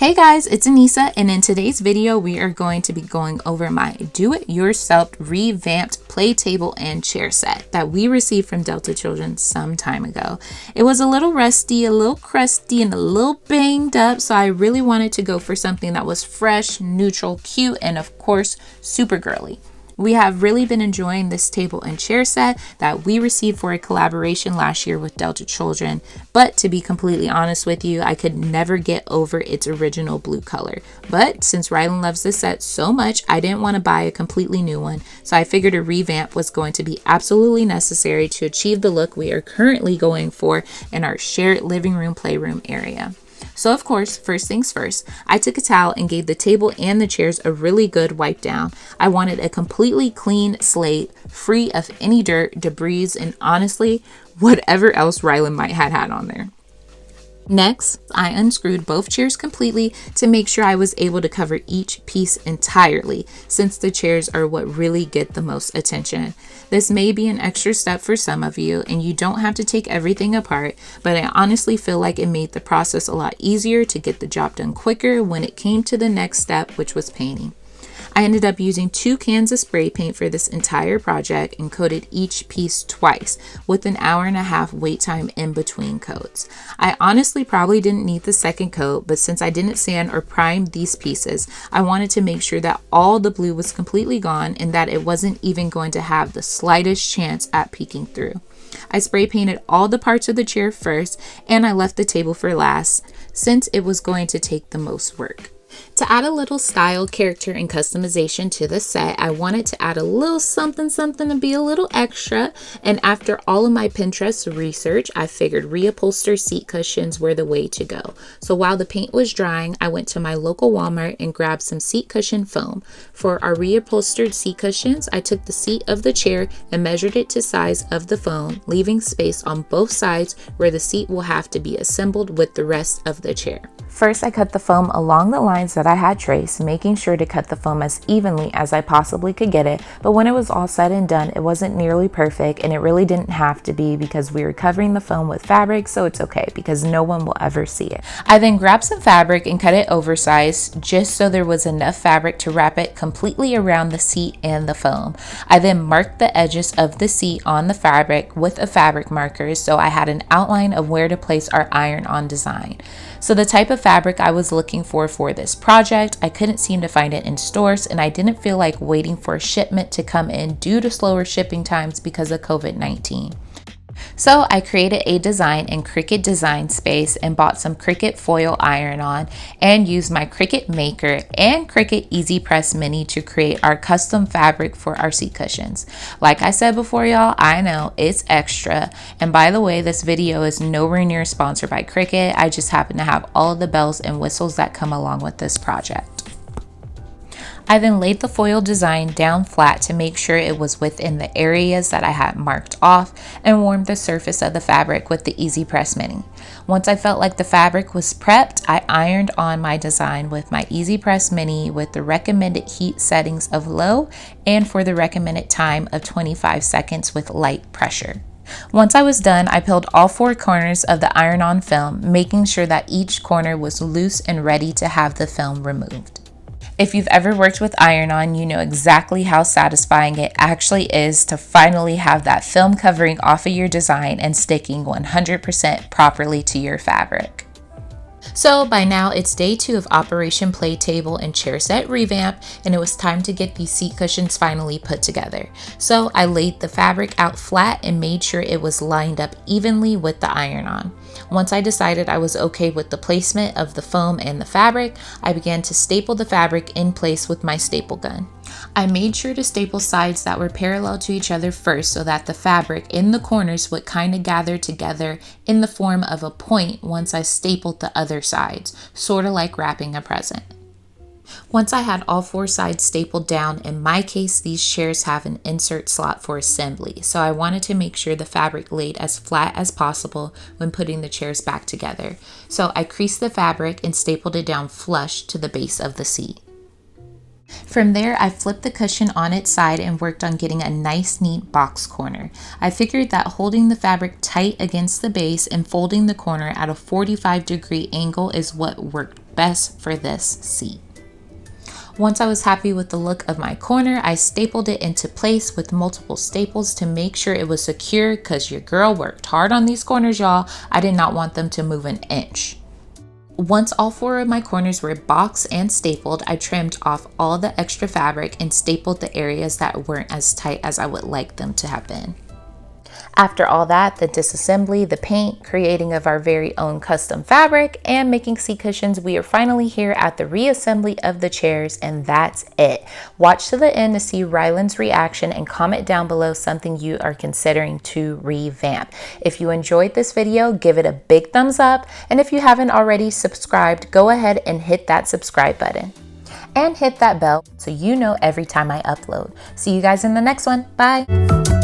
Hey guys, it's Anissa, and in today's video we are going to be going over my do-it-yourself revamped play table and chair set that we received from Delta Children some time ago. It was a little rusty, a little crusty, and a little banged up, so I really wanted to go for something that was fresh, neutral, cute, and of course super girly. We have really been enjoying this table and chair set that we received for a collaboration last year with Delta Children, but to be completely honest with you, I could never get over its original blue color. But since Rylan loves this set so much, I didn't want to buy a completely new one, so I figured a revamp was going to be absolutely necessary to achieve the look we are currently going for in our shared living room playroom area. So of course, first things first, I took a towel and gave the table and the chairs a really good wipe down. I wanted a completely clean slate, free of any dirt, debris, and honestly, whatever else Rylan might have had on there. Next, I unscrewed both chairs completely to make sure I was able to cover each piece entirely, since the chairs are what really get the most attention. This may be an extra step for some of you, and you don't have to take everything apart, but I honestly feel like it made the process a lot easier to get the job done quicker when it came to the next step, which was painting. I ended up using 2 cans of spray paint for this entire project and coated each piece twice with an 1.5 hour wait time in between coats. I honestly probably didn't need the second coat, but since I didn't sand or prime these pieces, I wanted to make sure that all the blue was completely gone and that it wasn't even going to have the slightest chance at peeking through. I spray painted all the parts of the chair first, and I left the table for last since it was going to take the most work. To add a little style, character, and customization to the set, I wanted to add a little something to be a little extra, and after all of my Pinterest research, I figured reupholster seat cushions were the way to go. So while the paint was drying, I went to my local Walmart and grabbed some seat cushion foam. For our reupholstered seat cushions, I took the seat of the chair and measured it to size of the foam, leaving space on both sides where the seat will have to be assembled with the rest of the chair. First, I cut the foam along the lines that I had traced, making sure to cut the foam as evenly as I possibly could get it, but when it was all said and done, it wasn't nearly perfect, and it really didn't have to be because we were covering the foam with fabric, so it's okay because no one will ever see it. I then grabbed some fabric and cut it oversized just so there was enough fabric to wrap it completely around the seat and the foam. I then marked the edges of the seat on the fabric with a fabric marker so I had an outline of where to place our iron-on design. So the type of fabric I was looking for this project, I couldn't seem to find it in stores, and I didn't feel like waiting for a shipment to come in due to slower shipping times because of COVID-19. So I created a design in Cricut Design Space and bought some Cricut foil iron-on and used my Cricut Maker and Cricut EasyPress Mini to create our custom fabric for our seat cushions. Like I said before, y'all, I know it's extra. And by the way, this video is nowhere near sponsored by Cricut. I just happen to have all of the bells and whistles that come along with this project. I then laid the foil design down flat to make sure it was within the areas that I had marked off and warmed the surface of the fabric with the EasyPress Mini. Once I felt like the fabric was prepped, I ironed on my design with my EasyPress Mini with the recommended heat settings of low and for the recommended time of 25 seconds with light pressure. Once I was done, I peeled all 4 corners of the iron-on film, making sure that each corner was loose and ready to have the film removed. If you've ever worked with iron-on, you know exactly how satisfying it actually is to finally have that film covering off of your design and sticking 100% properly to your fabric. So by now it's day 2 of Operation Play Table and Chair Set Revamp, and it was time to get these seat cushions finally put together. So I laid the fabric out flat and made sure it was lined up evenly with the iron-on. Once I decided I was okay with the placement of the foam and the fabric, I began to staple the fabric in place with my staple gun. I made sure to staple sides that were parallel to each other first so that the fabric in the corners would kind of gather together in the form of a point once I stapled the other sides, sort of like wrapping a present. Once I had all 4 sides stapled down, in my case these chairs have an insert slot for assembly, so I wanted to make sure the fabric laid as flat as possible when putting the chairs back together. So I creased the fabric and stapled it down flush to the base of the seat. From there, I flipped the cushion on its side and worked on getting a nice neat box corner. I figured that holding the fabric tight against the base and folding the corner at a 45-degree angle is what worked best for this seat. Once I was happy with the look of my corner, I stapled it into place with multiple staples to make sure it was secure, because your girl worked hard on these corners, y'all. I did not want them to move an inch. Once all 4 of my corners were boxed and stapled, I trimmed off all the extra fabric and stapled the areas that weren't as tight as I would like them to have been. After all that, the disassembly, the paint, creating of our very own custom fabric, and making seat cushions, we are finally here at the reassembly of the chairs, and that's it. Watch to the end to see Ryland's reaction and comment down below something you are considering to revamp. If you enjoyed this video, give it a big thumbs up, and if you haven't already subscribed, go ahead and hit that subscribe button. And hit that bell so you know every time I upload. See you guys in the next one. Bye!